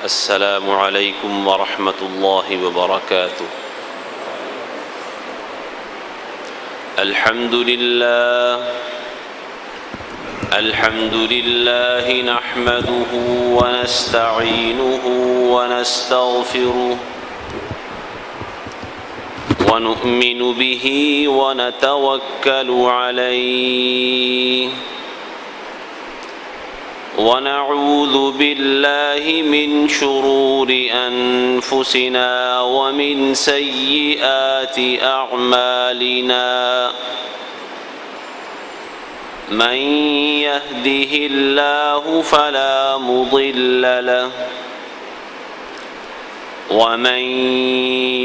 السلام علیکم ورحمۃ اللہ وبرکاتہ۔ الحمد للہ نحمده ونستعینه ونستغفره ونؤمن به ونتوکل علیہ ونعوذ باللہ من شرور انفسنا ومن سیئات اعمالنا من يهده الله فلا مضل له ومن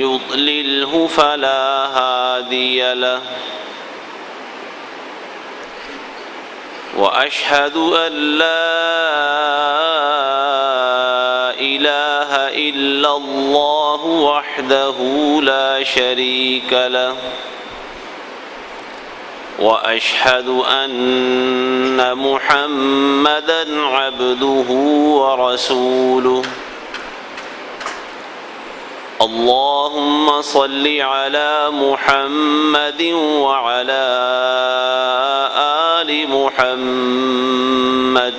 يضلله فلا هادي له وأشهد أن لا إله إلا الله وحده لا شريك له وأشهد أن محمدًا عبده ورسوله اللهم صل على محمد وعلى آل محمد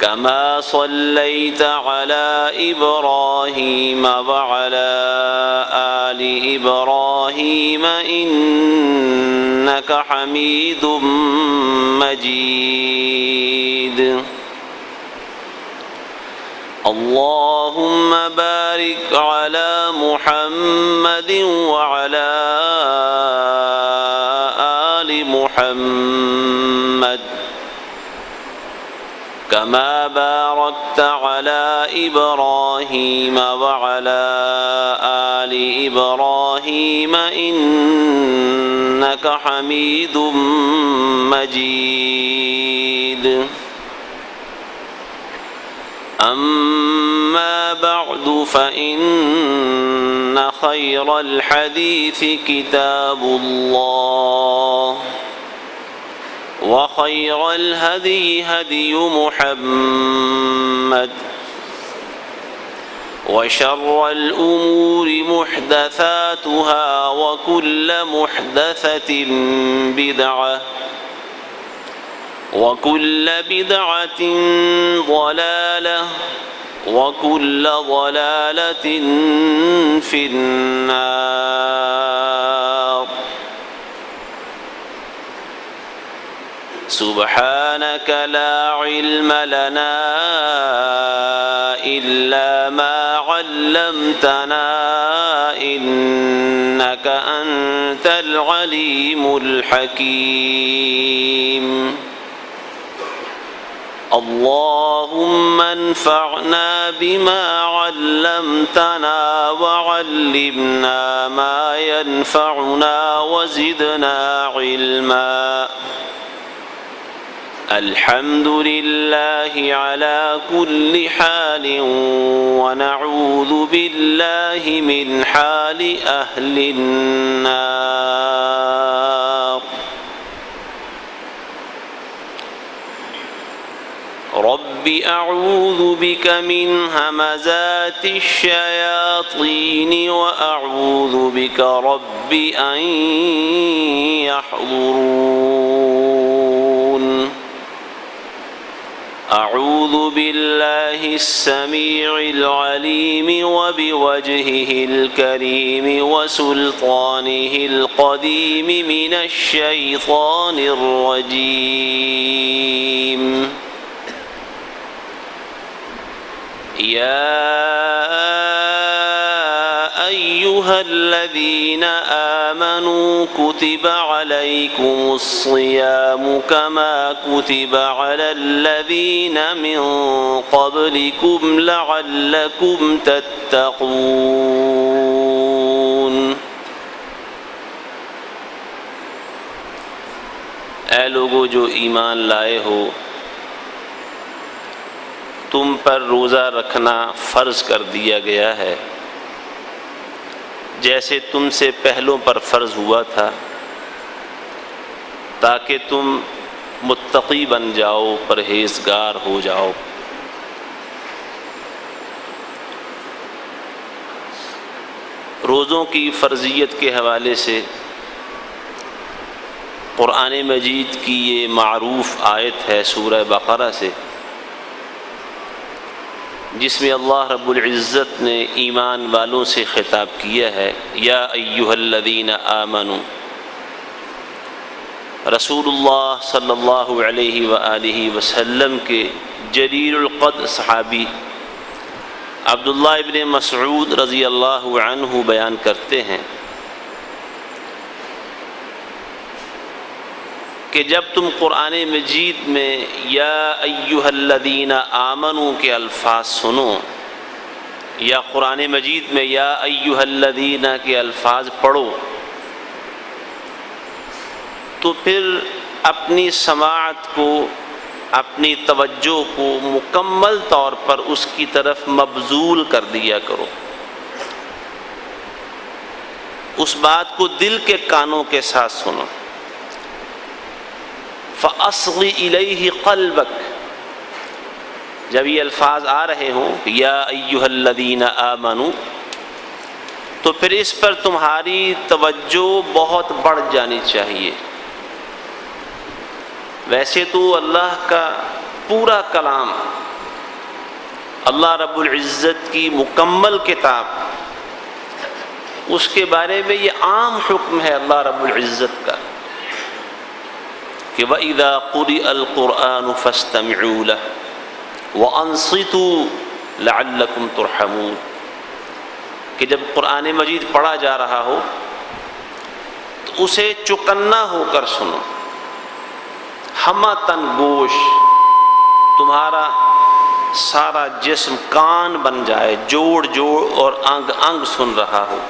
كما صليت على إبراهيم وعلى آل إبراهيم إنك حميد مجيد اللهم بارك على محمد وعلى آل محمد كما باركت على إبراهيم وعلى آل إبراهيم إنك حميد مجيد أما بعد فإن خير الحديث كتاب الله وخير الهدي هدي محمد وشر الأمور محدثاتها وكل محدثة بدعة وكل بدعة ضلالة وكل ضلالة في النار سبحانك لا علم لنا إلا ما علمتنا إنك أنت العليم الحكيم اللهم انفعنا بما علمتنا وعلمنا ما ينفعنا وزدنا علما الحمد لله على كل حال ونعوذ بالله من حال أهل النار رب أعوذ بك من همزات الشياطين وأعوذ بك رب أن يحضرون أعوذ بالله السميع العليم وبوجهه الكريم وسلطانه القديم من الشيطان الرجيم يا أيها الذين آمنوا كتب عليكم الصيام كما كتب على الذين من قبلكم لعلكم تتقون اے لوگو جو ایمان لائے ہو، تم پر روزہ رکھنا فرض کر دیا گیا ہے جیسے تم سے پہلوں پر فرض ہوا تھا، تاکہ تم متقی بن جاؤ، پرہیزگار ہو جاؤ۔ روزوں کی فرضیت کے حوالے سے قرآن مجید کی یہ معروف آیت ہے سورہ بقرہ سے، جس میں اللہ رب العزت نے ایمان والوں سے خطاب کیا ہے، یا ایھا الذین آمنوا۔ رسول اللہ صلی اللہ علیہ وآلہ وسلم کے جلیل القدر صحابی عبداللہ ابن مسعود رضی اللہ عنہ بیان کرتے ہیں کہ جب تم قرآن مجید میں یا ایھا الذین آمنوا کے الفاظ سنو، یا قرآن مجید میں یا ایھا الذین کے الفاظ پڑھو، تو پھر اپنی سماعت کو، اپنی توجہ کو مکمل طور پر اس کی طرف مبذول کر دیا کرو، اس بات کو دل کے کانوں کے ساتھ سنو۔ فَأَصْغِ إِلَيْهِ قَلْبَكَ، جب یہ الفاظ آ رہے ہوں یا ایھا الذین آمنوا، تو پھر اس پر تمہاری توجہ بہت بڑھ جانی چاہیے۔ ویسے تو اللہ کا پورا کلام، اللہ رب العزت کی مکمل کتاب، اس کے بارے میں یہ عام حکم ہے اللہ رب العزت کا کہ وَإِذَا قُرِئَ الْقُرْآنُ فَاسْتَمِعُوا لَهُ وَأَنصِتُوا لَعَلَّكُمْ تُرْحَمُونَ، کہ جب قرآن مجید پڑھا جا رہا ہو تو اسے چوکنا ہو کر سنو، ہمہ تن گوش، تمہارا سارا جسم کان بن جائے، جوڑ جوڑ اور انگ انگ سن رہا ہو،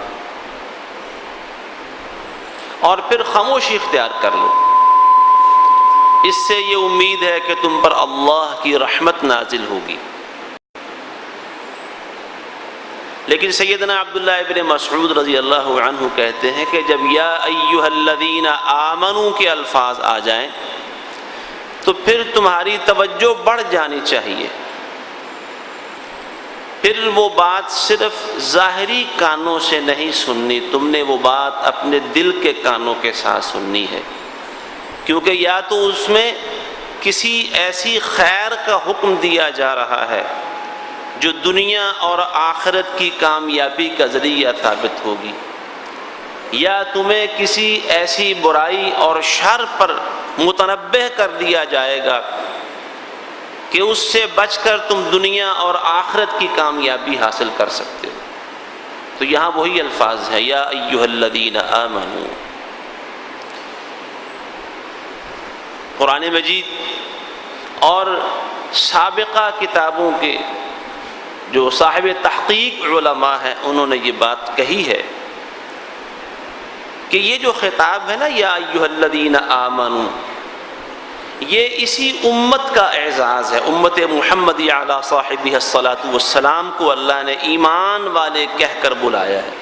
اور پھر خاموشی اختیار کر لو۔ اس سے یہ امید ہے کہ تم پر اللہ کی رحمت نازل ہوگی۔ لیکن سیدنا عبداللہ ابن مسعود رضی اللہ عنہ کہتے ہیں کہ جب یا ایھا الذین آمنوا کے الفاظ آ جائیں تو پھر تمہاری توجہ بڑھ جانی چاہیے، پھر وہ بات صرف ظاہری کانوں سے نہیں سننی، تم نے وہ بات اپنے دل کے کانوں کے ساتھ سننی ہے، کیونکہ یا تو اس میں کسی ایسی خیر کا حکم دیا جا رہا ہے جو دنیا اور آخرت کی کامیابی کا ذریعہ ثابت ہوگی، یا تمہیں کسی ایسی برائی اور شر پر متنبہ کر دیا جائے گا کہ اس سے بچ کر تم دنیا اور آخرت کی کامیابی حاصل کر سکتے ہو۔ تو یہاں وہی الفاظ ہیں یا ایھا الذین آمنوا۔ قرآن مجید اور سابقہ کتابوں کے جو صاحب تحقیق علماء ہیں انہوں نے یہ بات کہی ہے کہ یہ جو خطاب ہے نا یا ایھا الذین آمنوا، یہ اسی امت کا اعزاز ہے، امت محمدی علی صاحبہ الصلاۃ والسلام کو اللہ نے ایمان والے کہہ کر بلایا ہے،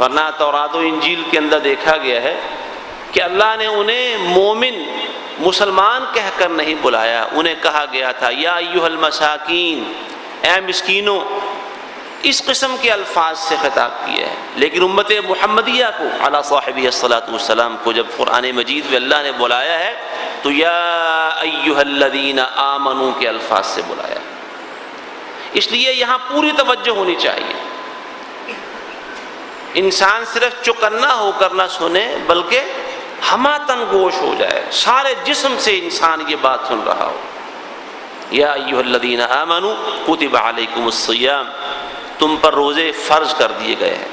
ورنہ تورات و انجیل کے اندر دیکھا گیا ہے کہ اللہ نے انہیں مومن مسلمان کہہ کر نہیں بلایا، انہیں کہا گیا تھا یا ایھا المساکین، اے مسکینوں، اس قسم کے الفاظ سے خطاب کیا ہے۔ لیکن امت محمدیہ کو علی صاحبہ الصلاۃ والسلام کو جب قرآن مجید میں اللہ نے بلایا ہے تو یا ایھا الذین آمنوا کے الفاظ سے بلایا ہے، اس لیے یہاں پوری توجہ ہونی چاہیے، انسان صرف چوکنا ہو کر نہ سنے بلکہ ہمہ تن گوش ہو جائے، سارے جسم سے انسان یہ بات سن رہا ہو۔ یا ایھا الذین آمنوا کتب علیکم الصیام، تم پر روزے فرض کر دیے گئے ہیں،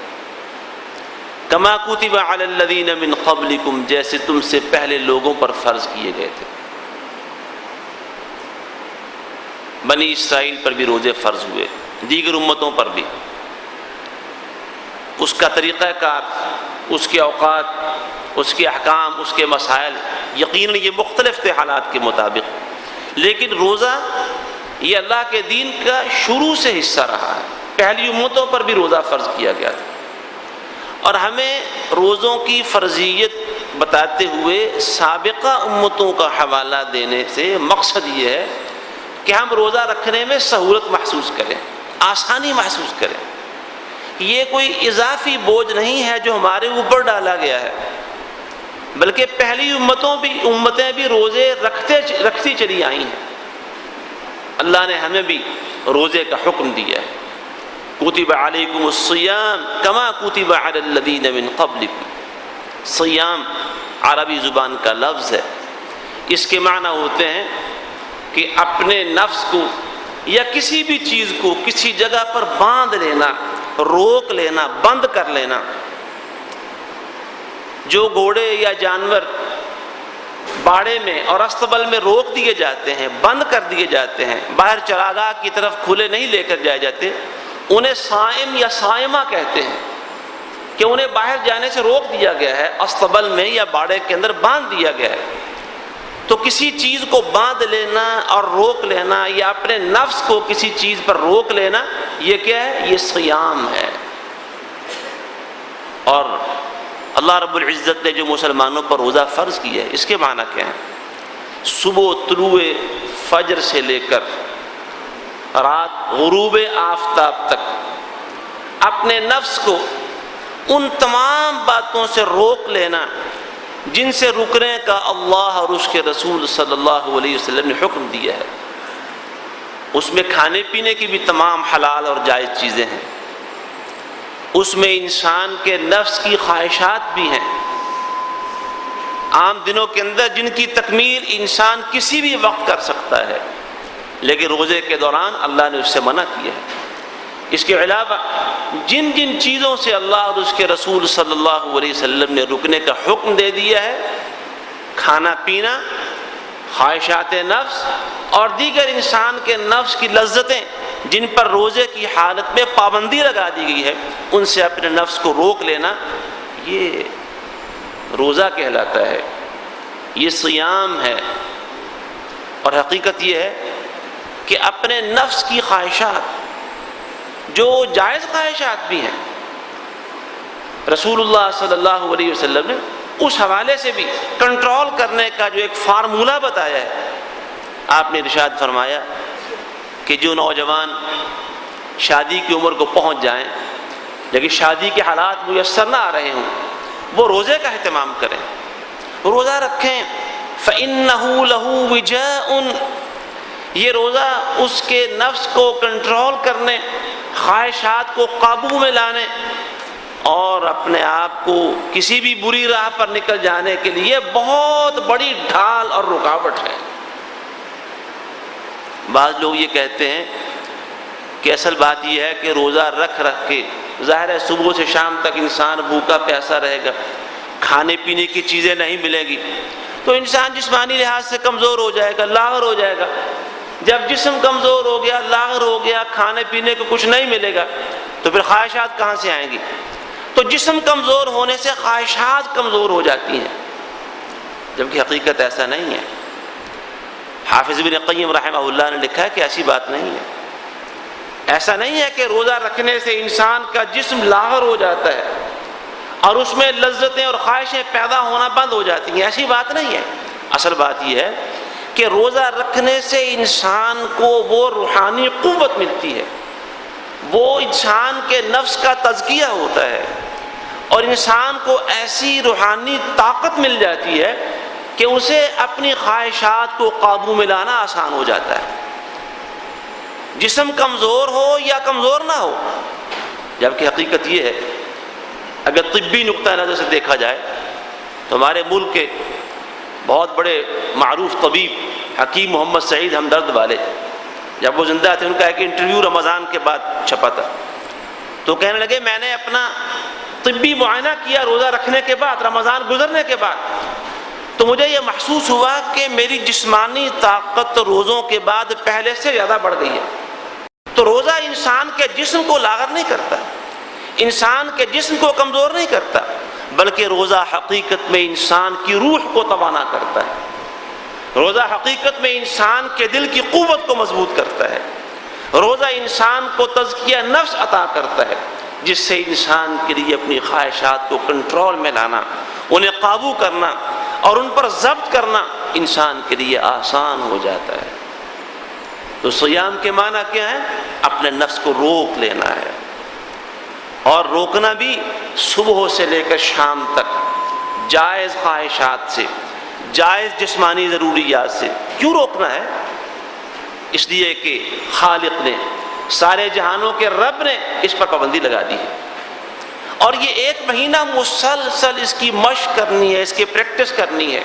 کما کتب علی الذین من قبلکم، جیسے تم سے پہلے لوگوں پر فرض کیے گئے تھے۔ بنی اسرائیل پر بھی روزے فرض ہوئے، دیگر امتوں پر بھی، اس کا طریقہ کار، اس کے اوقات، اس کے احکام، اس کے مسائل یقیناً یہ مختلف تھے حالات کے مطابق، لیکن روزہ یہ اللہ کے دین کا شروع سے حصہ رہا ہے، پہلی امتوں پر بھی روزہ فرض کیا گیا تھا، اور ہمیں روزوں کی فرضیت بتاتے ہوئے سابقہ امتوں کا حوالہ دینے سے مقصد یہ ہے کہ ہم روزہ رکھنے میں سہولت محسوس کریں، آسانی محسوس کریں، یہ کوئی اضافی بوجھ نہیں ہے جو ہمارے اوپر ڈالا گیا ہے، بلکہ پہلی امتیں بھی روزے رکھتی چلی آئی ہیں۔ اللہ نے ہمیں بھی روزے کا حکم دیا ہے، کتب علیکم الصیام کما کتب علی الذین من قبلکم۔ صیام عربی زبان کا لفظ ہے، اس کے معنی ہوتے ہیں کہ اپنے نفس کو یا کسی بھی چیز کو کسی جگہ پر باندھ لینا، روک لینا، بند کر لینا۔ جو گھوڑے یا جانور باڑے میں اور استبل میں روک دیے جاتے ہیں، بند کر دیے جاتے ہیں، باہر چراگاہ کی طرف کھلے نہیں لے کر جائے جاتے، انہیں صائم یا صائمہ کہتے ہیں کہ انہیں باہر جانے سے روک دیا گیا ہے، استبل میں یا باڑے کے اندر باندھ دیا گیا ہے۔ تو کسی چیز کو باندھ لینا اور روک لینا یا اپنے نفس کو کسی چیز پر روک لینا، یہ کیا ہے؟ یہ صیام ہے۔ اور اللہ رب العزت نے جو مسلمانوں پر روزہ فرض کیا ہے، اس کے معنی کیا ہے؟ صبح طلوع فجر سے لے کر رات غروب آفتاب تک اپنے نفس کو ان تمام باتوں سے روک لینا جن سے رکنے کا اللہ اور اس کے رسول صلی اللہ علیہ وسلم نے حکم دیا ہے۔ اس میں کھانے پینے کی بھی تمام حلال اور جائز چیزیں ہیں، اس میں انسان کے نفس کی خواہشات بھی ہیں، عام دنوں کے اندر جن کی تکمیل انسان کسی بھی وقت کر سکتا ہے، لیکن روزے کے دوران اللہ نے اس سے منع کیا ہے۔ اس کے علاوہ جن جن چیزوں سے اللہ اور اس کے رسول صلی اللہ علیہ وسلم نے رکنے کا حکم دے دیا ہے، کھانا پینا، خواہشات نفس اور دیگر انسان کے نفس کی لذتیں جن پر روزے کی حالت میں پابندی لگا دی گئی ہے، ان سے اپنے نفس کو روک لینا، یہ روزہ کہلاتا ہے، یہ صیام ہے۔ اور حقیقت یہ ہے کہ اپنے نفس کی خواہشات، جو جائز خواہشات بھی ہیں، رسول اللہ صلی اللہ علیہ وسلم نے اس حوالے سے بھی کنٹرول کرنے کا جو ایک فارمولہ بتایا ہے۔ آپ نے ارشاد فرمایا کہ جو نوجوان شادی کی عمر کو پہنچ جائیں لیکن شادی کے حالات میسر نہ آ رہے ہوں، وہ روزے کا اہتمام کریں، روزہ رکھیں۔ فَإِنَّهُ لَهُ وِجَاءٌ، یہ روزہ اس کے نفس کو کنٹرول کرنے، خواہشات کو قابو میں لانے اور اپنے آپ کو کسی بھی بری راہ پر نکل جانے کے لیے بہت بڑی ڈھال اور رکاوٹ ہے۔ بعض لوگ یہ کہتے ہیں کہ اصل بات یہ ہے کہ روزہ رکھ کے ظاہر ہے صبح سے شام تک انسان بھوکا پیاسا رہے گا، کھانے پینے کی چیزیں نہیں ملیں گی، تو انسان جسمانی لحاظ سے کمزور ہو جائے گا، لاغر ہو جائے گا۔ جب جسم کمزور ہو گیا، لاغر ہو گیا، کھانے پینے کو کچھ نہیں ملے گا، تو پھر خواہشات کہاں سے آئیں گی؟ تو جسم کمزور ہونے سے خواہشات کمزور ہو جاتی ہیں، جبکہ حقیقت ایسا نہیں ہے۔ حافظ ابن قیم رحمہ اللہ نے لکھا ہے کہ ایسی بات نہیں ہے۔ ایسا نہیں ہے کہ روزہ رکھنے سے انسان کا جسم لاغر ہو جاتا ہے اور اس میں لذتیں اور خواہشیں پیدا ہونا بند ہو جاتی ہیں، ایسی بات نہیں ہے۔ اصل بات یہ ہے کہ روزہ رکھنے سے انسان کو وہ روحانی قوت ملتی ہے، وہ انسان کے نفس کا تزکیہ ہوتا ہے اور انسان کو ایسی روحانی طاقت مل جاتی ہے کہ اسے اپنی خواہشات کو قابو میں لانا آسان ہو جاتا ہے، جسم کمزور ہو یا کمزور نہ ہو۔ جبکہ حقیقت یہ ہے، اگر طبی نقطہ نظر سے دیکھا جائے تو ہمارے ملک کے بہت بڑے معروف طبیب حکیم محمد سعید ہمدرد والے، جب وہ زندہ تھے، ان کا ایک انٹرویو رمضان کے بعد چھپا تھا، تو کہنے لگے میں نے اپنا طبی معائنہ کیا روزہ رکھنے کے بعد، رمضان گزرنے کے بعد، تو مجھے یہ محسوس ہوا کہ میری جسمانی طاقت روزوں کے بعد پہلے سے زیادہ بڑھ گئی ہے۔ تو روزہ انسان کے جسم کو لاغر نہیں کرتا، انسان کے جسم کو کمزور نہیں کرتا، بلکہ روزہ حقیقت میں انسان کی روح کو توانا کرتا ہے، روزہ حقیقت میں انسان کے دل کی قوت کو مضبوط کرتا ہے، روزہ انسان کو تزکیہ نفس عطا کرتا ہے، جس سے انسان کے لیے اپنی خواہشات کو کنٹرول میں لانا، انہیں قابو کرنا اور ان پر ضبط کرنا انسان کے لیے آسان ہو جاتا ہے۔ تو صیام کے معنی کیا ہے؟ اپنے نفس کو روک لینا ہے۔ اور روکنا بھی صبح سے لے کر شام تک جائز خواہشات سے، جائز جسمانی ضروریات سے۔ کیوں روکنا ہے؟ اس لیے کہ خالق نے، سارے جہانوں کے رب نے اس پر پابندی لگا دی ہے، اور یہ 1 مہینہ مسلسل اس کی مشق کرنی ہے، اس کی پریکٹس کرنی ہے۔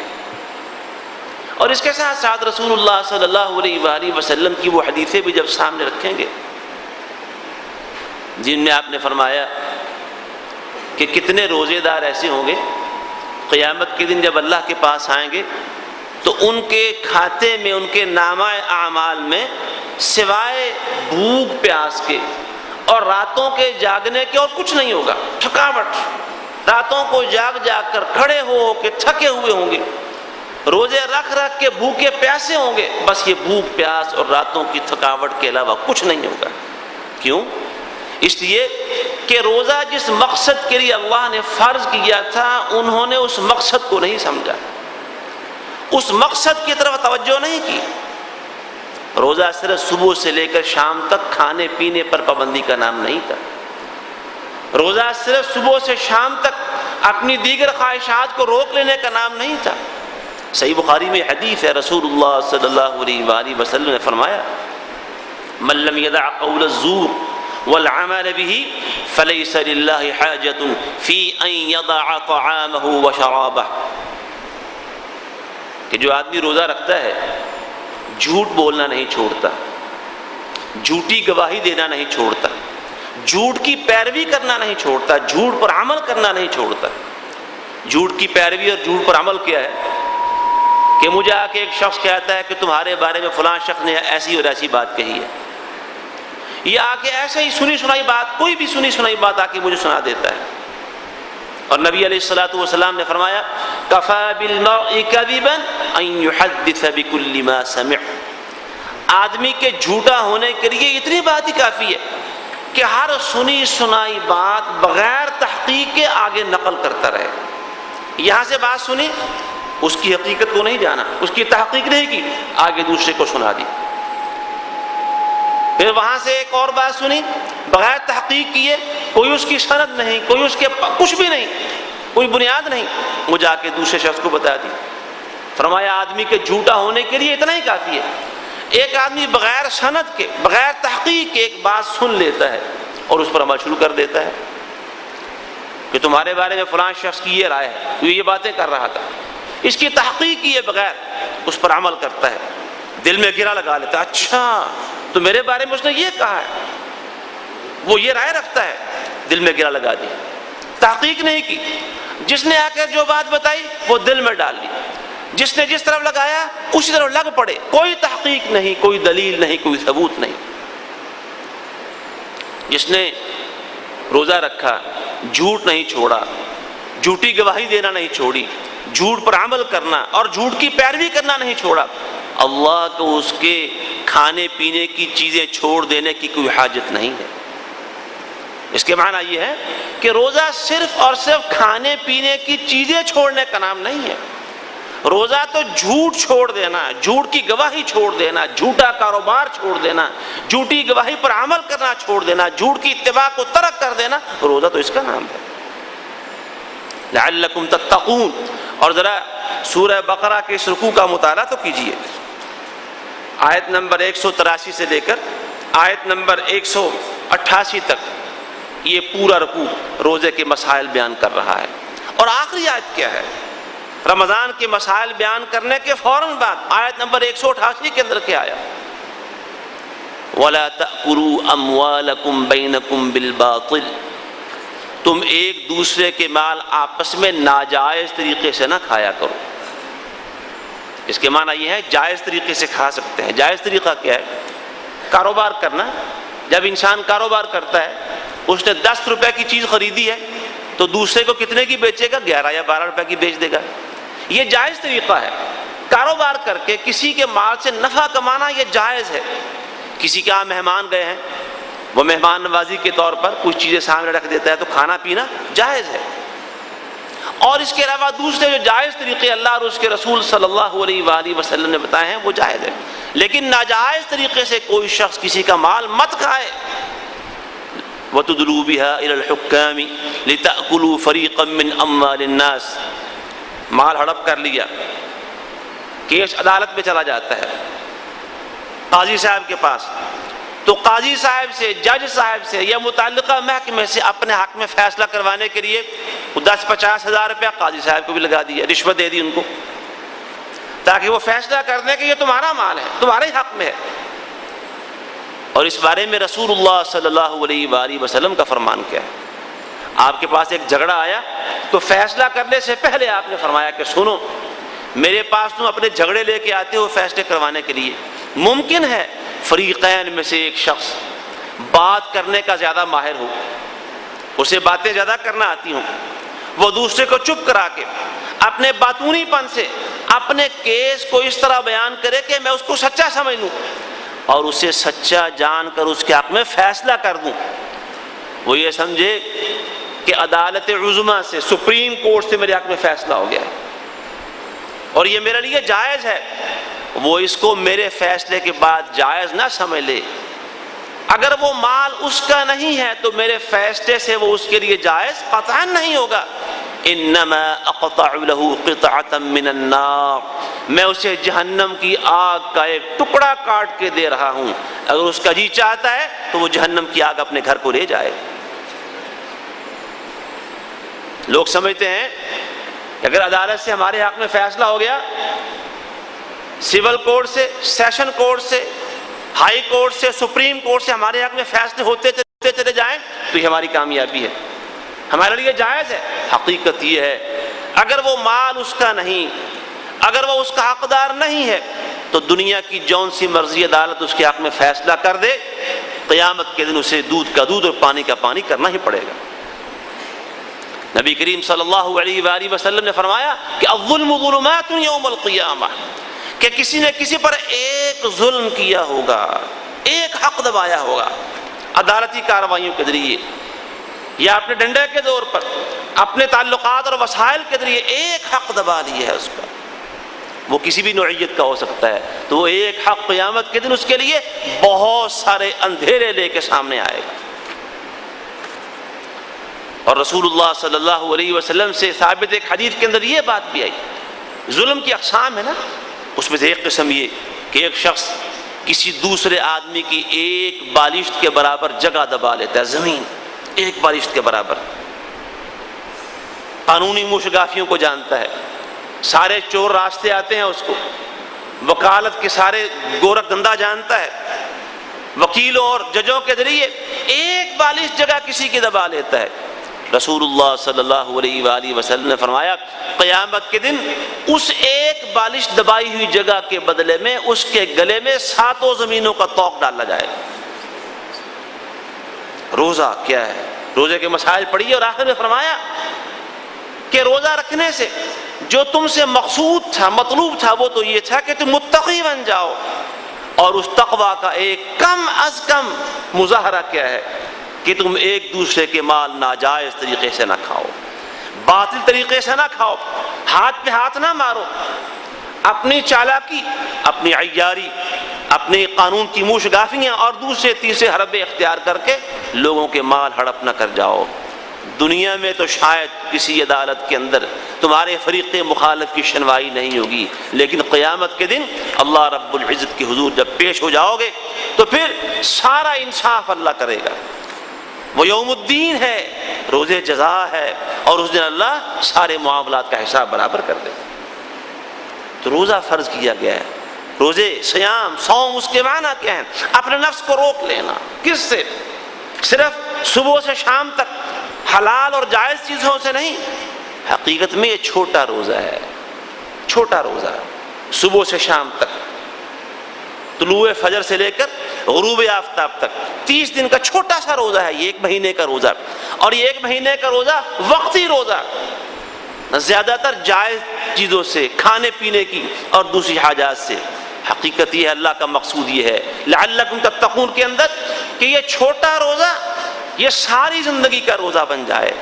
اور اس کے ساتھ ساتھ رسول اللہ صلی اللہ علیہ وآلہ وسلم کی وہ حدیثیں بھی جب سامنے رکھیں گے جن میں آپ نے فرمایا کہ کتنے روزے دار ایسے ہوں گے قیامت کے دن جب اللہ کے پاس آئیں گے تو ان کے کھاتے میں، ان کے نامہ اعمال میں سوائے بھوک پیاس کے اور راتوں کے جاگنے کے اور کچھ نہیں ہوگا۔ تھکاوٹ، راتوں کو جاگ جاگ کر، کھڑے ہو کے تھکے ہوئے ہوں گے، روزے رکھ رکھ کے بھوکے پیاسے ہوں گے، بس یہ بھوک پیاس اور راتوں کی تھکاوٹ کے علاوہ کچھ نہیں ہوگا۔ کیوں؟ اس لیے کہ روزہ جس مقصد کے لیے اللہ نے فرض کیا تھا انہوں نے اس مقصد کو نہیں سمجھا، اس مقصد کی طرف توجہ نہیں کی۔ روزہ صرف صبح سے لے کر شام تک کھانے پینے پر پابندی کا نام نہیں تھا، روزہ صرف صبح سے شام تک اپنی دیگر خواہشات کو روک لینے کا نام نہیں تھا۔ صحیح بخاری میں حدیث ہے، رسول اللہ صلی اللہ علیہ وآلہ وسلم نے فرمایا من لم يدع قول الزور والعمل به فليس لله حاجة في أن يضع طعامه وشرابه، کہ جو آدمی روزہ رکھتا ہے جھوٹ بولنا نہیں چھوڑتا، جھوٹی گواہی دینا نہیں چھوڑتا، جھوٹ کی پیروی کرنا نہیں چھوڑتا، جھوٹ پر عمل کرنا نہیں چھوڑتا۔ جھوٹ کی پیروی اور جھوٹ پر عمل کیا ہے کہ مجھے آ کے ایک شخص کہتا ہے کہ تمہارے بارے میں فلاں شخص نے ایسی اور ایسی بات کہی ہے، یہ آ کے ایسے ہی سنی سنائی بات، کوئی بھی سنی سنائی بات آ کے مجھے سنا دیتا ہے۔ اور نبی علیہ الصلوۃ والسلام نے فرمایا کفى بالمرء كذبا ان يحدث بكل ما سمع، آدمی کے جھوٹا ہونے کے لیے اتنی بات ہی کافی ہے کہ ہر سنی سنائی بات بغیر تحقیق کے آگے نقل کرتا رہے۔ یہاں سے بات سنی، اس کی حقیقت کو نہیں جانا، اس کی تحقیق نہیں کی، آگے دوسرے کو سنا دی۔ پھر وہاں سے ایک اور بات سنی، بغیر تحقیق کیے، کوئی اس کی سند نہیں، کوئی اس کے کچھ بھی نہیں، کوئی بنیاد نہیں، وہ جا کے دوسرے شخص کو بتا دی۔ فرمایا آدمی کے جھوٹا ہونے کے لیے اتنا ہی کافی ہے۔ ایک آدمی بغیر سند کے، بغیر تحقیق کے ایک بات سن لیتا ہے اور اس پر عمل شروع کر دیتا ہے کہ تمہارے بارے میں فلاں شخص کی یہ رائے ہے، وہ یہ باتیں کر رہا تھا، اس کی تحقیق کیے بغیر اس پر عمل کرتا ہے، دل میں گرا لگا لیتا ہے، اچھا تو میرے بارے میں اس نے یہ کہا ہے، وہ یہ رائے رکھتا ہے، دل میں گرا لگا دی، تحقیق نہیں کی، جس نے آ کر جو بات بتائی وہ دل میں ڈال لی، جس نے جس طرف لگایا اسی طرف لگ پڑے، کوئی تحقیق نہیں، کوئی دلیل نہیں، کوئی ثبوت نہیں۔ جس نے روزہ رکھا، جھوٹ نہیں چھوڑا، جھوٹی گواہی دینا نہیں چھوڑی، جھوٹ پر عمل کرنا اور جھوٹ کی پیروی کرنا نہیں چھوڑا، اللہ کو اس کے کھانے پینے کی چیزیں چھوڑ دینے کی کوئی حاجت نہیں ہے۔ اس کے معنی یہ ہے کہ روزہ صرف اور صرف کھانے پینے کی چیزیں چھوڑنے کا نام نہیں ہے، روزہ تو جھوٹ چھوڑ دینا، جھوٹ کی گواہی چھوڑ دینا، جھوٹا کاروبار چھوڑ دینا، جھوٹی گواہی پر عمل کرنا چھوڑ دینا، جھوٹ کی اتباع کو ترک کر دینا، روزہ تو اس کا نام ہے۔ لعلکم تتقون، اور ذرا سورہ بقرہ کے اس رکوع کا مطالعہ تو کیجئے، آیت نمبر 183 سے لے کر آیت نمبر 188 تک یہ پورا رکوع روزے کے مسائل بیان کر رہا ہے۔ اور آخری آیت کیا ہے؟ رمضان کے مسائل بیان کرنے کے فوراً بعد آیت نمبر 188 کے اندر کیا آیا؟ وَلَا تَأْكُلُوا أَمْوَالَكُمْ بَيْنَكُمْ بِالْبَاطِلِ، تم ایک دوسرے کے مال آپس میں ناجائز طریقے سے نہ کھایا کرو۔ اس کے معنی یہ ہے جائز طریقے سے کھا سکتے ہیں۔ جائز طریقہ کیا ہے؟ کاروبار کرنا۔ جب انسان کاروبار کرتا ہے، اس نے 10 روپے کی چیز خریدی ہے تو دوسرے کو کتنے کی بیچے گا؟ 11 یا 12 روپے کی بیچ دے گا۔ یہ جائز طریقہ ہے، کاروبار کر کے کسی کے مال سے نفع کمانا یہ جائز ہے۔ کسی کے یہاں مہمان گئے ہیں، وہ مہمان نوازی کے طور پر کچھ چیزیں سامنے رکھ دیتا ہے تو کھانا پینا جائز ہے۔ اور اس کے علاوہ دوسرے جو جائز طریقے اللہ اور اس کے رسول صلی اللہ علیہ وآلہ وسلم نے بتائے ہیں وہ جائز ہے، لیکن ناجائز طریقے سے کوئی شخص کسی کا مال مت کھائے۔ وَتُدْلُوا بِهَا إِلَى الْحُكَّامِ لِتَأْكُلُوا فَرِيقًا مِّنْ أَمْوَالِ النَّاسِ، مال ہڑپ کر لیا، کیس عدالت میں چلا جاتا ہے قاضی صاحب کے پاس، تو قاضی صاحب سے، جج صاحب سے یا متعلقہ محکمے سے اپنے حق میں فیصلہ کروانے کے لیے 10-50 ہزار روپیہ قاضی صاحب کو بھی لگا دیا، رشوت دے دی ان کو، تاکہ وہ فیصلہ کر دیں کہ یہ تمہارا مال ہے، تمہارے حق میں ہے۔ اور اس بارے میں رسول اللہ صلی اللہ علیہ وآلہ وسلم کا فرمان کیا ہے؟ آپ کے پاس ایک جھگڑا آیا تو فیصلہ کرنے سے پہلے آپ نے فرمایا کہ سنو، میرے پاس تم اپنے جھگڑے لے کے آتے ہو فیصلے کروانے کے لیے، ممکن ہے فریقین میں سے ایک شخص بات کرنے کا زیادہ ماہر ہو، اسے باتیں زیادہ کرنا آتی ہوں، وہ دوسرے کو چپ کرا کے اپنے باتونی پن سے اپنے کیس کو اس طرح بیان کرے کہ میں اس کو سچا سمجھ لوں اور اسے سچا جان کر اس کے حق میں فیصلہ کر دوں۔ وہ یہ سمجھے کہ عدالت عظمیٰ سے، سپریم کورٹ سے میرے حق میں فیصلہ ہو گیا ہے اور یہ میرے لیے جائز ہے، وہ اس کو میرے فیصلے کے بعد جائز نہ سمجھ لے۔ اگر وہ مال اس کا نہیں ہے تو میرے فیصلے سے وہ اس کے لیے جائز قطعاً نہیں ہوگا۔ انما اقطع له قطعة من النار، میں اسے جہنم کی آگ کا ایک ٹکڑا کاٹ کے دے رہا ہوں، اگر اس کا جی چاہتا ہے تو وہ جہنم کی آگ اپنے گھر کو لے جائے۔ لوگ سمجھتے ہیں کہ اگر عدالت سے ہمارے حق میں فیصلہ ہو گیا، سول کورٹ سے، سیشن کورٹ سے، ہائی کورٹ سے، سپریم کورٹ سے ہمارے حق میں فیصلے ہوتے چلے جائیں تو یہ ہماری کامیابی ہے، ہمارے لیے جائز ہے۔ حقیقت یہ ہے اگر وہ مال اس کا نہیں، اگر وہ اس کا حقدار نہیں ہے تو دنیا کی جون سی مرضی عدالت اس کے حق میں فیصلہ کر دے، قیامت کے دن اسے دودھ کا دودھ اور پانی کا پانی کرنا ہی پڑے گا۔ نبی کریم صلی اللہ علیہ وآلہ وسلم نے فرمایا کہ الظلم ظلمات یوم القیامہ، کہ کسی نے کسی پر ایک ظلم کیا ہوگا، ایک حق دبایا ہوگا عدالتی کارروائیوں کے ذریعے یا اپنے ڈنڈے کے زور پر، اپنے تعلقات اور وسائل کے ذریعے ایک حق دبا لیا ہے اس کا، وہ کسی بھی نوعیت کا ہو سکتا ہے، تو وہ ایک حق قیامت کے دن اس کے لیے بہت سارے اندھیرے لے کے سامنے آئے گا۔ اور رسول اللہ صلی اللہ علیہ وسلم سے ثابت ایک حدیث کے اندر یہ بات بھی آئی، ظلم کی اقسام ہے نا، اس میں سے ایک قسم یہ کہ ایک شخص کسی دوسرے آدمی کی ایک بالشت کے برابر جگہ دبا لیتا ہے، زمین ایک بالشت کے برابر، قانونی موشگافیوں کو جانتا ہے، سارے چور راستے آتے ہیں اس کو، وکالت کے سارے گورکھ دھندا جانتا ہے، وکیلوں اور ججوں کے ذریعے ایک بالشت جگہ کسی کی دبا لیتا ہے۔ رسول اللہ صلی اللہ علیہ وآلہ وسلم نے فرمایا قیامت کے دن اس ایک بالش دبائی ہوئی جگہ کے بدلے میں اس کے گلے میں 7 زمینوں کا طوق ڈالا جائے۔ روزہ کیا ہے؟ روزے کے مسائل پڑھیے اور آخر میں فرمایا کہ روزہ رکھنے سے جو تم سے مقصود تھا، مطلوب تھا، وہ تو یہ تھا کہ تم متقی بن جاؤ، اور اس تقوی کا ایک کم از کم مظاہرہ کیا ہے کہ تم ایک دوسرے کے مال ناجائز طریقے سے نہ کھاؤ، باطل طریقے سے نہ کھاؤ، ہاتھ پہ ہاتھ نہ مارو، اپنی چالاکی، اپنی عیاری، اپنے قانون کی موشگافیاں اور دوسرے تیسرے حربے اختیار کر کے لوگوں کے مال ہڑپ نہ کر جاؤ۔ دنیا میں تو شاید کسی عدالت کے اندر تمہارے فریق مخالف کی شنوائی نہیں ہوگی، لیکن قیامت کے دن اللہ رب العزت کے حضور جب پیش ہو جاؤ گے تو پھر سارا انصاف اللہ کرے گا۔ وہ یوم الدین ہے، روز جزا ہے، اور اس دن اللہ سارے معاملات کا حساب برابر کر دے۔ تو روزہ فرض کیا گیا ہے، روزے، سیام، صوم، اس کے معنی کیا ہیں؟ اپنے نفس کو روک لینا، کس سے؟ صرف صبح سے شام تک حلال اور جائز چیزوں سے نہیں، حقیقت میں یہ چھوٹا روزہ ہے، چھوٹا روزہ، صبح سے شام تک، طلوع فجر سے لے کر غروب آفتاب تک 30 دن کا چھوٹا سا روزہ ہے، یہ 1 مہینے کا روزہ، اور یہ 1 مہینے کا روزہ وقتی روزہ، زیادہ تر جائز چیزوں سے، کھانے پینے کی اور دوسری حاجات سے۔ حقیقت یہ ہے، اللہ کا مقصود یہ ہے لعلکم تتقون کے اندر کہ یہ چھوٹا روزہ یہ ساری زندگی کا روزہ بن جائے،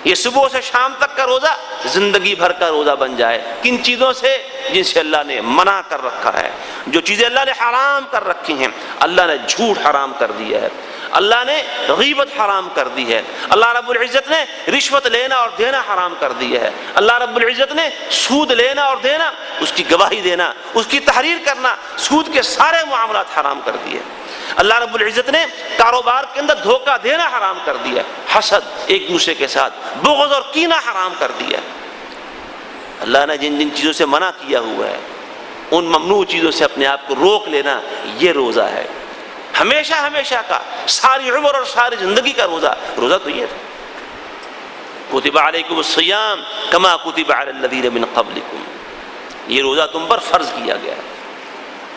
یہ صبح سے شام تک کا روزہ زندگی بھر کا روزہ بن جائے۔ کن چیزوں سے؟ جن سے اللہ نے منع کر رکھا ہے، جو چیزیں اللہ نے حرام کر رکھی ہیں، اللہ نے جھوٹ حرام کر دیا ہے، اللہ نے غیبت حرام کر دی ہے، اللہ رب العزت نے رشوت لینا اور دینا حرام کر دیا ہے، اللہ رب العزت نے سود لینا اور دینا، اس کی گواہی دینا، اس کی تحریر کرنا، سود کے سارے معاملات حرام کر دیے۔ اللہ رب العزت نے کاروبار کے اندر دھوکہ دینا حرام کر دیا، حسد، ایک دوسرے کے ساتھ بغض اور کینہ حرام کر دیا۔ اللہ نے جن جن چیزوں سے منع کیا ہوا ہے ان ممنوع چیزوں سے اپنے آپ کو روک لینا، یہ روزہ ہے، ہمیشہ ہمیشہ کا، ساری عمر اور ساری زندگی کا روزہ۔ روزہ تو یہ تھا، کتب علیکم الصیام کما کتب علی الذین من قبلکم، یہ روزہ تم پر فرض کیا گیا ہے۔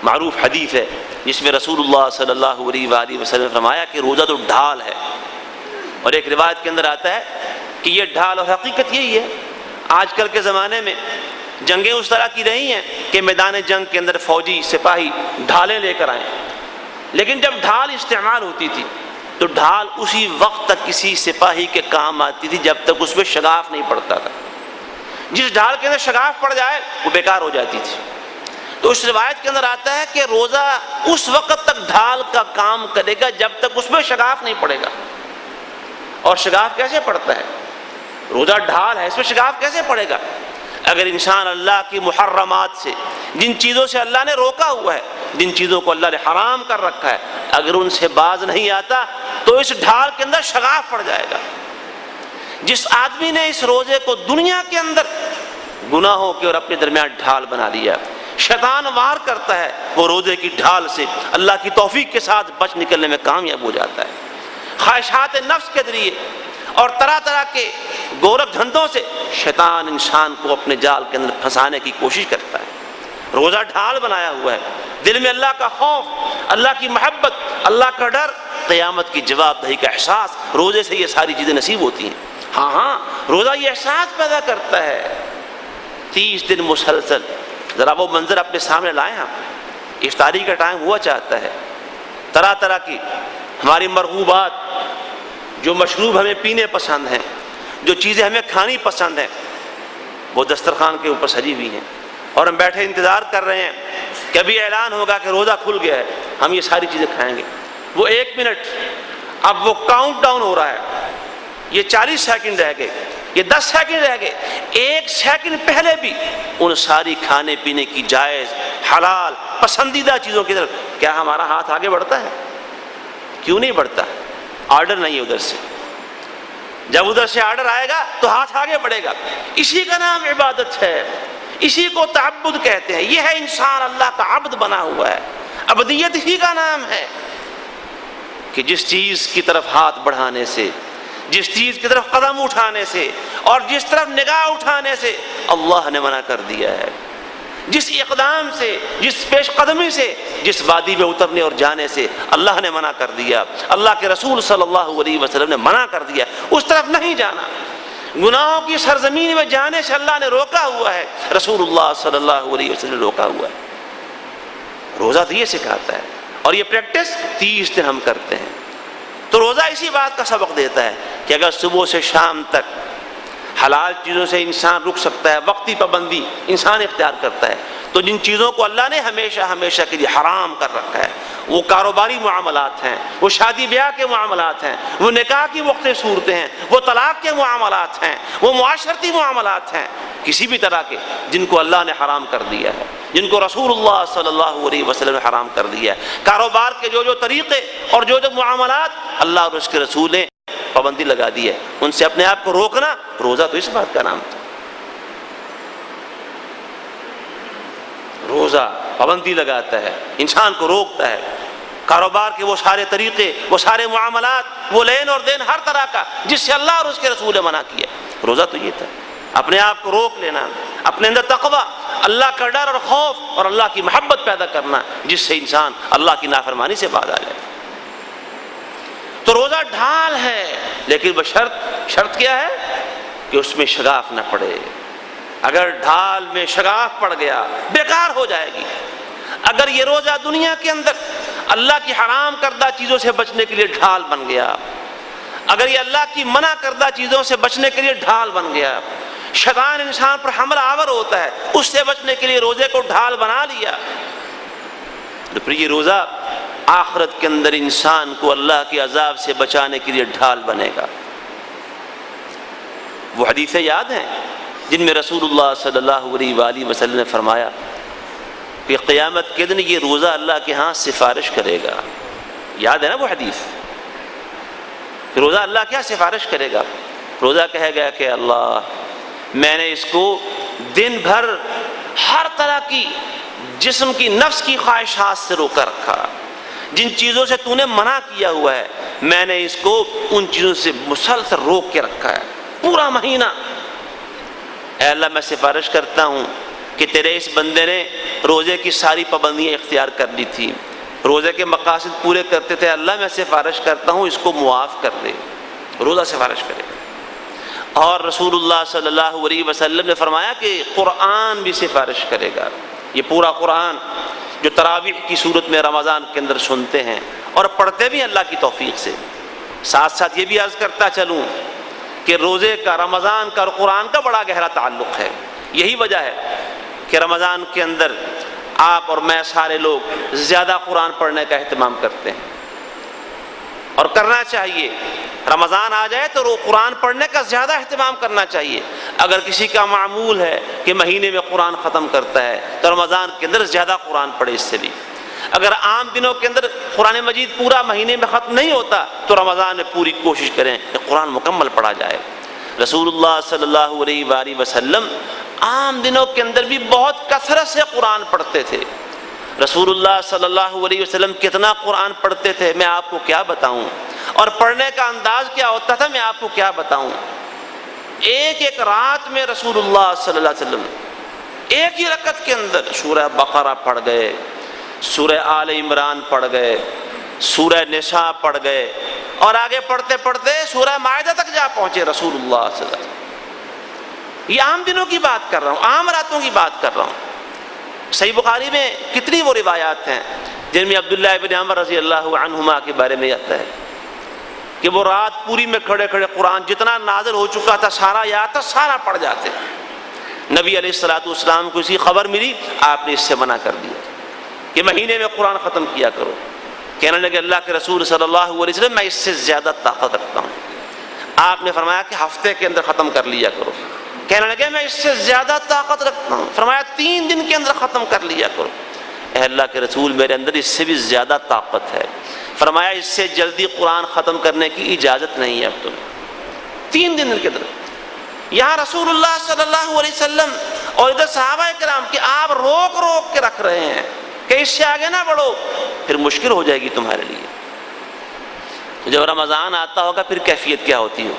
معروف حدیث ہے جس میں رسول اللہ صلی اللہ علیہ وآلہ وسلم نے فرمایا کہ روزہ تو ڈھال ہے، اور ایک روایت کے اندر آتا ہے کہ یہ ڈھال، اور حقیقت یہی ہے۔ آج کل کے زمانے میں جنگیں اس طرح کی نہیں ہیں کہ میدان جنگ کے اندر فوجی سپاہی ڈھالیں لے کر آئیں، لیکن جب ڈھال استعمال ہوتی تھی تو ڈھال اسی وقت تک کسی سپاہی کے کام آتی تھی جب تک اس میں شگاف نہیں پڑتا تھا۔ جس ڈھال کے اندر شگاف پڑ جائے وہ بیکار ہو جاتی تھی۔ تو اس روایت کے اندر آتا ہے کہ روزہ اس وقت تک ڈھال کا کام کرے گا جب تک اس میں شگاف نہیں پڑے گا۔ اور شگاف کیسے پڑتا ہے؟ روزہ ڈھال ہے، اس میں شگاف کیسے پڑے گا؟ اگر انسان اللہ کی محرمات سے، جن چیزوں سے اللہ نے روکا ہوا ہے، جن چیزوں کو اللہ نے حرام کر رکھا ہے، اگر ان سے باز نہیں آتا تو اس ڈھال کے اندر شگاف پڑ جائے گا۔ جس آدمی نے اس روزے کو دنیا کے اندر گناہوں کے اور اپنے درمیان ڈھال بنا لیا، شیطان وار کرتا ہے، وہ روزے کی ڈھال سے اللہ کی توفیق کے ساتھ بچ نکلنے میں کامیاب ہو جاتا ہے۔ خواہشات نفس کے ذریعے اور طرح طرح کے گورکھ دھندوں سے شیطان انسان کو اپنے جال کے اندر پھنسانے کی کوشش کرتا ہے۔ روزہ ڈھال بنایا ہوا ہے، دل میں اللہ کا خوف، اللہ کی محبت، اللہ کا ڈر، قیامت کی جواب دہی کا احساس، روزے سے یہ ساری چیزیں نصیب ہوتی ہیں۔ ہاں روزہ یہ احساس پیدا کرتا ہے۔ 30 دن مسلسل، ذرا وہ منظر اپنے سامنے لائیں آپ، افطاری کا ٹائم ہوا چاہتا ہے، طرح طرح کی ہماری مرغوبات، جو مشروب ہمیں پینے پسند ہیں، جو چیزیں ہمیں کھانی پسند ہیں، وہ دسترخوان کے اوپر سجی ہوئی ہیں، اور ہم بیٹھے انتظار کر رہے ہیں کہ ابھی اعلان ہوگا کہ روزہ کھل گیا ہے، ہم یہ ساری چیزیں کھائیں گے۔ وہ 1 منٹ، اب وہ کاؤنٹ ڈاؤن ہو رہا ہے، یہ 40 سیکنڈ رہ گئے، یہ 10 سیکنڈ رہ گئے، 1 سیکنڈ پہلے بھی ان ساری کھانے پینے کی جائز، حلال، پسندیدہ چیزوں کی طرف کیا ہمارا ہاتھ آگے بڑھتا ہے؟ کیوں نہیں بڑھتا؟ آرڈر نہیں ہے ادھر سے، جب ادھر سے آرڈر آئے گا تو ہاتھ آگے بڑھے گا۔ اسی کا نام عبادت ہے، اسی کو تعبد کہتے ہیں۔ یہ ہے انسان اللہ کا عبد بنا ہوا ہے، عبدیت ہی کا نام ہے کہ جس چیز کی طرف ہاتھ بڑھانے سے، جس چیز کی طرف قدم اٹھانے سے اور جس طرف نگاہ اٹھانے سے اللہ نے منع کر دیا ہے، جس اقدام سے، جس پیش قدمی سے، جس وادی میں اترنے اور جانے سے اللہ نے منع کر دیا، اللہ کے رسول صلی اللہ علیہ وسلم نے منع کر دیا، اس طرف نہیں جانا۔ گناہوں کی سرزمین میں جانے سے اللہ نے روکا ہوا ہے، رسول اللہ صلی اللہ علیہ وسلم نے روکا ہوا ہے۔ روزہ تو یہ سکھاتا ہے، اور یہ پریکٹس 30 دن ہم کرتے ہیں۔ تو روزہ اسی بات کا سبق دیتا ہے کہ اگر صبح سے شام تک حلال چیزوں سے انسان رک سکتا ہے، وقتی پابندی انسان اختیار کرتا ہے، تو جن چیزوں کو اللہ نے ہمیشہ ہمیشہ کے لیے حرام کر رکھا ہے، وہ کاروباری معاملات ہیں، وہ شادی بیاہ کے معاملات ہیں، وہ نکاح کی مختلف صورتیں ہیں، وہ طلاق کے معاملات ہیں، وہ معاشرتی معاملات ہیں، کسی بھی طرح کے جن کو اللہ نے حرام کر دیا ہے، جن کو رسول اللہ صلی اللہ علیہ وسلم نے حرام کر دیا ہے، کاروبار کے جو طریقے اور جو معاملات اللہ اور اس کے رسول نے پابندی لگا دی ہے، ان سے اپنے آپ کو روکنا، روزہ تو اس بات کا نام تھا۔ روزہ پابندی لگاتا ہے، انسان کو روکتا ہے، کاروبار کے وہ سارے طریقے، وہ سارے معاملات، وہ لین اور دین ہر طرح کا جس سے اللہ اور اس کے رسول نے منع کیا۔ روزہ تو یہ تھا، اپنے آپ کو روک لینا، اپنے اندر تقویٰ، اللہ کا ڈر اور خوف اور اللہ کی محبت پیدا کرنا، جس سے انسان اللہ کی نافرمانی سے باز آ جائے۔ تو روزہ ڈھال ہے، لیکن شرط کیا ہے کہ اس میں شگاف نہ پڑے۔ اگر ڈھال میں شگاف پڑ گیا بیکار ہو جائے گی۔ اگر یہ روزہ دنیا کے اندر اللہ کی حرام کردہ چیزوں سے بچنے کے لیے ڈھال بن گیا، اگر یہ اللہ کی منع کردہ چیزوں سے بچنے کے لیے ڈھال بن گیا، شیطان انسان پر حملہ آور ہوتا ہے، اس سے بچنے کے لیے روزے کو ڈھال بنا لیا، تو پھر یہ روزہ آخرت کے اندر انسان کو اللہ کے عذاب سے بچانے کے لیے ڈھال بنے گا۔ وہ حدیثیں یاد ہیں جن میں رسول اللہ صلی اللہ علیہ وآلہ وسلم نے فرمایا کہ قیامت کے دن یہ روزہ اللہ کے ہاں سفارش کرے گا۔ یاد ہے نا وہ حدیث؟ کہ روزہ اللہ کیا سفارش کرے گا؟ روزہ کہے گا کہ اللہ میں نے اس کو دن بھر ہر طرح کی جسم کی نفس کی خواہشات سے روکا رکھا، جن چیزوں سے تو نے منع کیا ہوا ہے میں نے اس کو ان چیزوں سے مسلسل روک کے رکھا ہے پورا مہینہ۔ اے اللہ میں سفارش کرتا ہوں کہ تیرے اس بندے نے روزے کی ساری پابندیاں اختیار کر لی تھی، روزے کے مقاصد پورے کرتے تھے، اللہ میں سفارش کرتا ہوں اس کو معاف کر دے۔ روزہ سفارش کرے گا۔ اور رسول اللہ صلی اللہ علیہ وسلم نے فرمایا کہ قرآن بھی سفارش کرے گا۔ یہ پورا قرآن جو تراویح کی صورت میں رمضان کے اندر سنتے ہیں اور پڑھتے بھی اللہ کی توفیق سے، ساتھ ساتھ یہ بھی عرض کرتا چلوں کہ روزے کا، رمضان کا اور قرآن کا بڑا گہرا تعلق ہے۔ یہی وجہ ہے کہ رمضان کے اندر آپ اور میں سارے لوگ زیادہ قرآن پڑھنے کا اہتمام کرتے ہیں، اور کرنا چاہیے۔ رمضان آ جائے تو قرآن پڑھنے کا زیادہ اہتمام کرنا چاہیے۔ اگر کسی کا معمول ہے کہ مہینے میں قرآن ختم کرتا ہے تو رمضان کے اندر زیادہ قرآن پڑھے اس سے بھی۔ اگر عام دنوں کے اندر قرآن مجید پورا مہینے میں ختم نہیں ہوتا تو رمضان میں پوری کوشش کریں کہ قرآن مکمل پڑھا جائے۔ رسول اللہ صلی اللہ علیہ وآلہ وسلم عام دنوں کے اندر بھی بہت کثرت سے قرآن پڑھتے تھے۔ رسول اللہ صلی اللہ علیہ وسلم کتنا قرآن پڑھتے تھے میں آپ کو کیا بتاؤں، اور پڑھنے کا انداز کیا ہوتا تھا میں آپ کو کیا بتاؤں۔ ایک ایک رات میں رسول اللہ صلی اللہ علیہ وسلم ایک ہی رکعت کے اندر سورہ بقرہ پڑھ گئے، سورہ آل عمران پڑھ گئے، سورہ نساء پڑھ گئے، اور آگے پڑھتے پڑھتے سورہ مائدہ تک جا پہنچے رسول اللہ صلی اللہ علیہ وسلم۔ یہ عام دنوں کی بات کر رہا ہوں، عام راتوں کی بات کر رہا ہوں۔ صحیح بخاری میں کتنی وہ روایات ہیں جن میں عبداللہ ابن عمر رضی اللہ عنہما کے بارے میں آتا ہے کہ وہ رات پوری میں کھڑے کھڑے قرآن جتنا نازل ہو چکا تھا سارا یاد تھا، سارا پڑھ جاتے۔ نبی علیہ الصلوۃ والسلام کو اسی خبر ملی، آپ نے اس سے منع کر دیا کہ مہینے میں قرآن ختم کیا کرو۔ کہنے لگے اللہ کے رسول صلی اللہ علیہ وسلم میں اس سے زیادہ طاقت رکھتا ہوں۔ آپ نے فرمایا کہ ہفتے کے اندر ختم کر لیا کرو۔ کہنے لگے میں اس سے زیادہ طاقت رکھتا ہوں، فرمایا 3 دن کے اندر ختم کر لیا کرو۔ اے اللہ کے رسول میرے اندر اس سے بھی زیادہ طاقت ہے، فرمایا اس سے جلدی قرآن ختم کرنے کی اجازت نہیں ہے اب تمہیں۔ 3 دن کے اندر یہاں رسول اللہ صلی اللہ علیہ وسلم اور ادھر صحابہ کرام کہ آپ روک روک کے رکھ رہے ہیں کہ اس سے آگے نہ بڑھو، پھر مشکل ہو جائے گی تمہارے لیے۔ جب رمضان آتا ہوگا پھر کیفیت کیا ہوتی ہو؟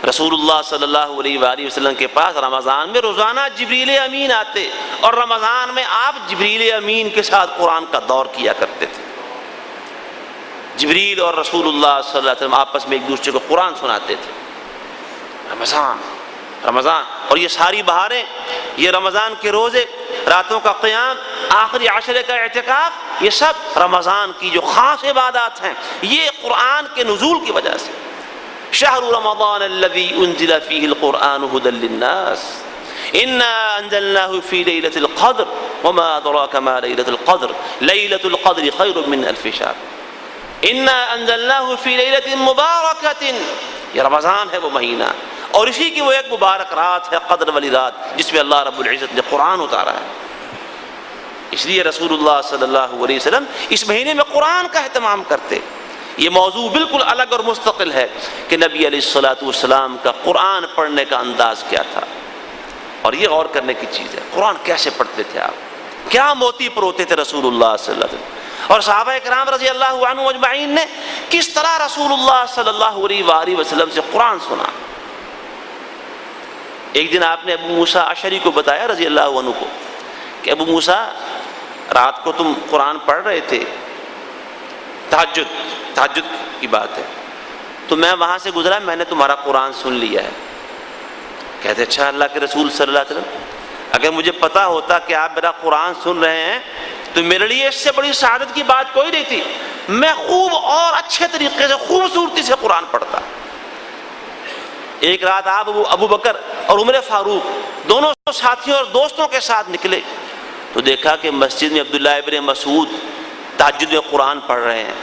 رسول اللہ صلی اللہ علیہ وآلہ وسلم کے پاس رمضان میں روزانہ جبریل امین آتے، اور رمضان میں آپ جبریل امین کے ساتھ قرآن کا دور کیا کرتے تھے۔ جبریل اور رسول اللہ صلی اللہ علیہ وسلم آپس میں ایک دوسرے کو قرآن سناتے تھے۔ رمضان اور یہ ساری بہاریں، یہ رمضان کے روزے، راتوں کا قیام، آخری عشرے کا اعتکاف، یہ سب رمضان کی جو خاص عبادات ہیں یہ قرآن کے نزول کی وجہ سے۔ شہر رمضان الذی انزل فیہ القرآن ھدی للناس انا انزلناہ فی لیلۃ القدر وما ادراک ما لیلۃ القدر لیلۃ القدر خیر من الف شہر انا انزلناہ فی لیلۃ مبارکۃ۔ یہ رمضان ہے وہ مہینہ، اور اسی کی وہ ایک مبارک رات ہے قدر والی رات جس میں اللہ رب العزت نے قرآن اتارا ہے۔ اس لیے رسول اللہ صلی اللہ علیہ وسلم اس مہینے میں قرآن کا اہتمام کرتے۔ یہ موضوع بالکل الگ اور مستقل ہے کہ نبی علیہ الصلوۃ والسلام کا قرآن پڑھنے کا انداز کیا تھا، اور یہ غور کرنے کی چیز ہے قرآن کیسے پڑھتے تھے آپ، کیا موتی پروتے تھے رسول اللہ صلی اللہ علیہ وسلم، اور صحابہ کرام رضی اللہ عنہم اجمعین نے کس طرح رسول اللہ صلی اللہ علیہ وآلہ وسلم سے قرآن سنا۔ ایک دن آپ نے ابو موسیٰ اشعری کو بتایا رضی اللہ عنہ کو کہ ابو موسیٰ رات کو تم قرآن پڑھ رہے تھے، تہجد کی بات ہے، تو میں وہاں سے گزرا، میں نے تمہارا قرآن سن لیا ہے۔ کہتے اچھا اللہ کے رسول صلی اللہ علیہ وسلم، اگر مجھے پتا ہوتا کہ آپ میرا قرآن سن رہے ہیں تو میرے لیے اس سے بڑی سعادت کی بات کوئی نہیں تھی، میں خوب اور اچھے طریقے سے خوبصورتی سے قرآن پڑھتا۔ ایک رات آپ ابو بکر اور عمر فاروق دونوں ساتھیوں اور دوستوں کے ساتھ نکلے تو دیکھا کہ مسجد میں عبداللہ ابن مسعود تہجد میں قرآن پڑھ رہے ہیں،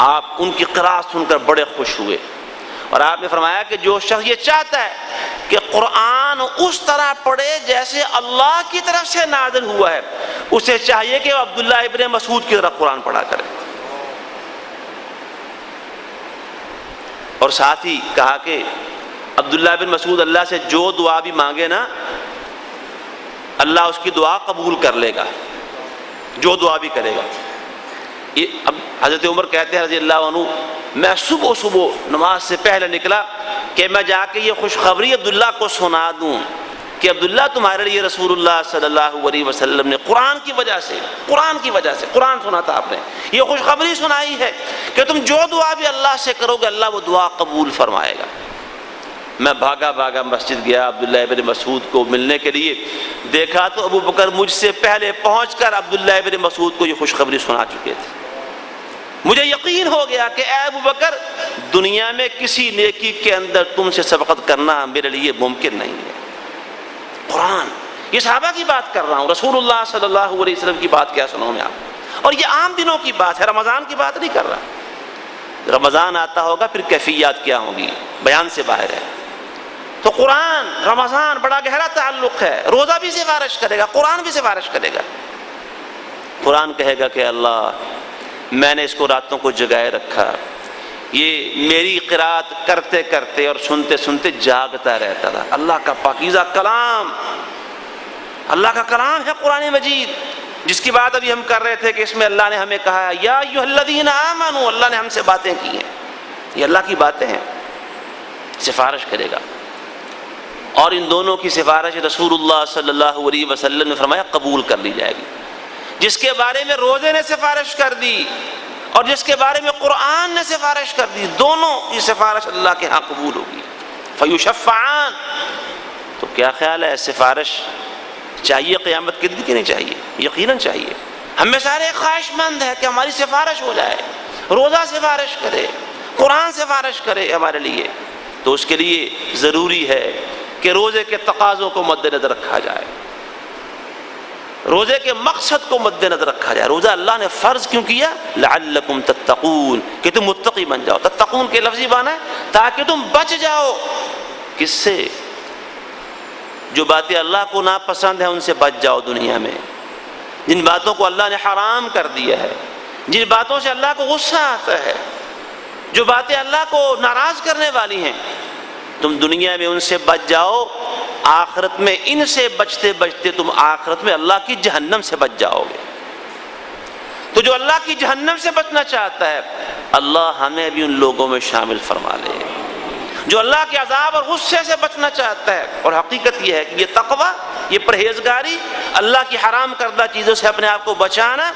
آپ ان کی قرأت سن کر بڑے خوش ہوئے، اور آپ نے فرمایا کہ جو شخص یہ چاہتا ہے کہ قرآن اس طرح پڑھے جیسے اللہ کی طرف سے نازل ہوا ہے، اسے چاہیے کہ وہ عبداللہ ابن مسعود کی طرح قرآن پڑھا کرے۔ اور ساتھ ہی کہا کہ عبداللہ بن مسعود اللہ سے جو دعا بھی مانگے نا، اللہ اس کی دعا قبول کر لے گا، جو دعا بھی کرے گا۔ یہ اب حضرت عمر کہتے ہیں رضی اللہ عنہ، میں صبح نماز سے پہلے نکلا کہ میں جا کے یہ خوشخبری عبداللہ کو سنا دوں کہ عبداللہ تمہارے لیے رسول اللہ صلی اللہ علیہ وسلم نے قرآن کی وجہ سے قرآن سنا تھا، آپ نے یہ خوشخبری سنائی ہے کہ تم جو دعا بھی اللہ سے کرو گے اللہ وہ دعا قبول فرمائے گا۔ میں بھاگا مسجد گیا عبداللہ ابن مسعود کو ملنے کے لیے، دیکھا تو ابو بکر مجھ سے پہلے پہنچ کر عبداللہ ابن مسعود کو یہ خوشخبری سنا چکے تھے۔ مجھے یقین ہو گیا کہ اے ابو بکر، دنیا میں کسی نیکی کے اندر تم سے سبقت کرنا میرے لیے ممکن نہیں ہے۔ قرآن، یہ صحابہ کی بات کر رہا ہوں، رسول اللہ صلی اللہ علیہ وسلم کی بات کیا سناؤں میں آپ، اور یہ عام دنوں کی بات ہے، رمضان کی بات نہیں کر رہا۔ رمضان آتا ہوگا پھر کیفیات کیا ہوں گی، بیان سے باہر ہے۔ تو قرآن رمضان بڑا گہرا تعلق ہے، روزہ بھی سفارش کرے گا، قرآن بھی سفارش کرے گا۔ قرآن کہے گا کہ اللہ میں نے اس کو راتوں کو جگائے رکھا، یہ میری قرات کرتے کرتے اور سنتے سنتے جاگتا رہتا تھا۔ اللہ کا پاکیزہ کلام، اللہ کا کلام ہے قرآن مجید، جس کی بات ابھی ہم کر رہے تھے کہ اس میں اللہ نے ہمیں کہا یا ایھا الذین آمنوا، اللہ نے ہم سے باتیں کی ہیں، یہ اللہ کی باتیں ہیں، سفارش کرے گا۔ اور ان دونوں کی سفارش رسول اللہ صلی اللہ علیہ وسلم نے فرمایا قبول کر لی جائے گی۔ جس کے بارے میں روزے نے سفارش کر دی اور جس کے بارے میں قرآن نے سفارش کر دی، دونوں کی سفارش اللہ کے ہاں قبول ہوگی۔ فیشفعان، تو کیا خیال ہے، سفارش چاہیے قیامت کے دن کی نہیں چاہیے؟ یقیناً چاہیے۔ ہم میں سارے خواہش مند ہیں کہ ہماری سفارش ہو جائے، روزہ سفارش کرے، قرآن سفارش کرے ہمارے لیے۔ تو اس کے لیے ضروری ہے کہ روزے کے تقاضوں کو مد نظر رکھا جائے، روزے کے مقصد کو مد نظر رکھا جائے۔ روزہ اللہ نے فرض کیوں کیا؟ لعلکم تتقون، کہ تم متقی بن جاؤ۔ تتقون کے لفظی معنی ہے تاکہ تم بچ جاؤ، کس سے؟ جو باتیں اللہ کو ناپسند ہیں ان سے بچ جاؤ دنیا میں، جن باتوں کو اللہ نے حرام کر دیا ہے، جن باتوں سے اللہ کو غصہ آتا ہے، جو باتیں اللہ کو ناراض کرنے والی ہیں، تم دنیا میں ان سے بچ جاؤ، آخرت میں ان سے بچتے بچتے تم آخرت میں اللہ کی جہنم سے بچ جاؤ گے۔ تو جو اللہ کی جہنم سے بچنا چاہتا ہے اللہ ہمیں بھی ان لوگوں میں شامل فرما لے۔ جو اللہ کے عذاب اور غصے سے بچنا چاہتا ہے، اور حقیقت یہ ہے کہ یہ تقوی، یہ پرہیزگاری، اللہ کی حرام کردہ چیزوں سے اپنے آپ کو بچانا،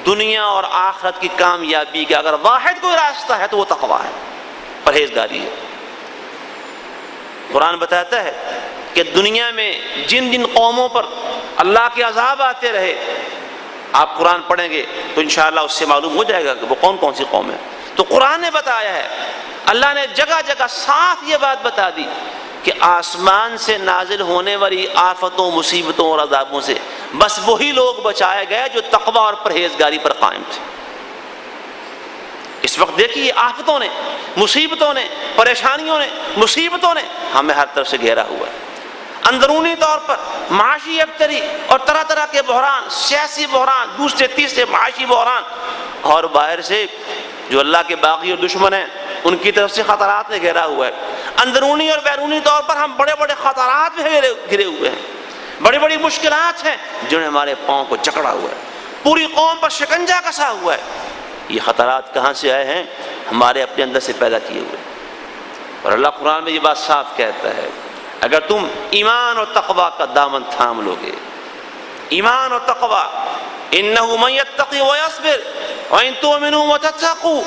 دنیا اور آخرت کی کامیابی کا اگر واحد کوئی راستہ ہے تو وہ تقوی ہے، پرہیزگاری ہے۔ قرآن بتاتا ہے کہ دنیا میں جن جن قوموں پر اللہ کے عذاب آتے رہے، آپ قرآن پڑھیں گے تو انشاءاللہ اس سے معلوم ہو جائے گا کہ وہ کون کون سی قوم ہے۔ تو قرآن نے بتایا ہے، اللہ نے جگہ جگہ صاف یہ بات بتا دی کہ آسمان سے نازل ہونے والی آفتوں، مصیبتوں اور عذابوں سے بس وہی لوگ بچائے گئے جو تقوی اور پرہیزگاری پر قائم تھے۔ اس وقت دیکھیے آفتوں نے، مصیبتوں نے، پریشانیوں نے، مصیبتوں نے ہمیں ہر طرف سے گھیرا ہوا ہے، اندرونی طور پر معاشی ابتری اور طرح طرح کے بحران، سیاسی بحران، دوسرے تیسرے معاشی بحران، اور باہر سے جو اللہ کے باغی اور دشمن ہیں ان کی طرف سے خطرات نے گھیرا ہوا ہے۔ اندرونی اور بیرونی طور پر ہم بڑے بڑے خطرات میں گھرے ہوئے ہیں، بڑی بڑی مشکلات ہیں جنہوں نے ہمارے پاؤں کو جکڑا ہوا ہے، پوری قوم پر شکنجہ کسا ہوا ہے۔ یہ خطرات کہاں سے آئے ہیں؟ ہمارے اپنے اندر سے پیدا کیے ہوئے۔ اور اللہ قرآن میں یہ بات صاف کہتا ہے، اگر تم ایمان اور تقوی کا دامن تھام لو گے، ایمان اور تقوی، انہ من یتقی ویصبر وان تؤمنوا وتتقوا،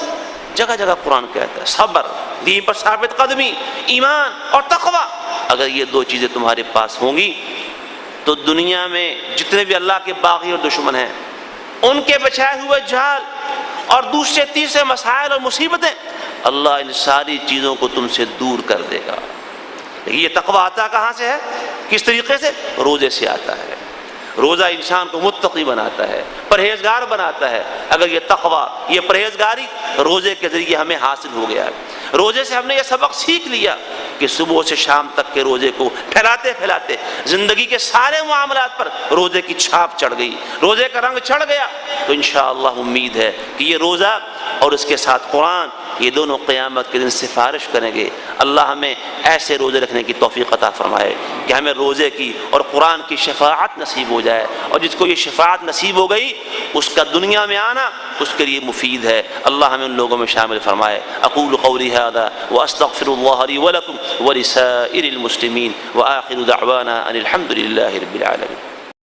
جگہ جگہ قرآن کہتا ہے صبر، دین پر ثابت قدمی، ایمان اور تقوی، اگر یہ دو چیزیں تمہارے پاس ہوں گی تو دنیا میں جتنے بھی اللہ کے باغی اور دشمن ہیں ان کے بچھائے ہوئے جال اور دوسرے تیسرے مسائل اور مصیبتیں، اللہ ان ساری چیزوں کو تم سے دور کر دے گا۔ لیکن یہ تقوی آتا کہاں سے ہے؟ کس طریقے سے؟ روزے سے آتا ہے۔ روزہ انسان کو متقی بناتا ہے، پرہیزگار بناتا ہے۔ اگر یہ تقویٰ، یہ پرہیزگاری روزے کے ذریعے ہمیں حاصل ہو گیا ہے، روزے سے ہم نے یہ سبق سیکھ لیا کہ صبح سے شام تک کے روزے کو پھیلاتے پھیلاتے زندگی کے سارے معاملات پر روزے کی چھاپ چڑھ گئی، روزے کا رنگ چڑھ گیا، تو انشاءاللہ امید ہے کہ یہ روزہ اور اس کے ساتھ قرآن، یہ دونوں قیامت کے دن سفارش کریں گے۔ اللہ ہمیں ایسے روزے رکھنے کی توفیق عطا فرمائے کہ ہمیں روزے کی اور قرآن کی شفاعت نصیب ہو جائے، اور جس کو یہ شفاعت نصیب ہو گئی اس کا دنیا میں آنا اس کے لیے مفید ہے۔ اللہ ہمیں ان لوگوں میں شامل فرمائے۔ اقول قولی ھذا واستغفر اللہ لی ولکم ولسائر المسلمین وآخر دعوانا ان الحمد للہ رب العالمین۔